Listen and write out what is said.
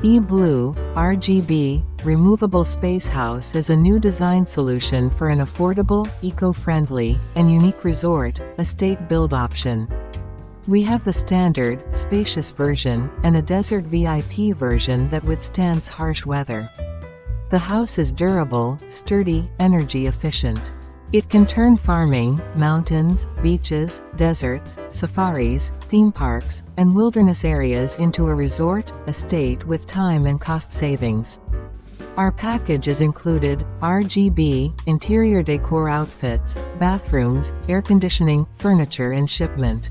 E-Blue, RGB, Removable Space House is a new design solution for an affordable, eco-friendly, and unique resort, estate build option. We have the standard, spacious version, and a desert VIP version that withstands harsh weather. The house is durable, sturdy, energy efficient. It can turn farming, mountains, beaches, deserts, safaris, theme parks, and wilderness areas into a resort, estate with time and cost savings. Our packages included RGB, interior decor outfits, bathrooms, air conditioning, furniture and shipment.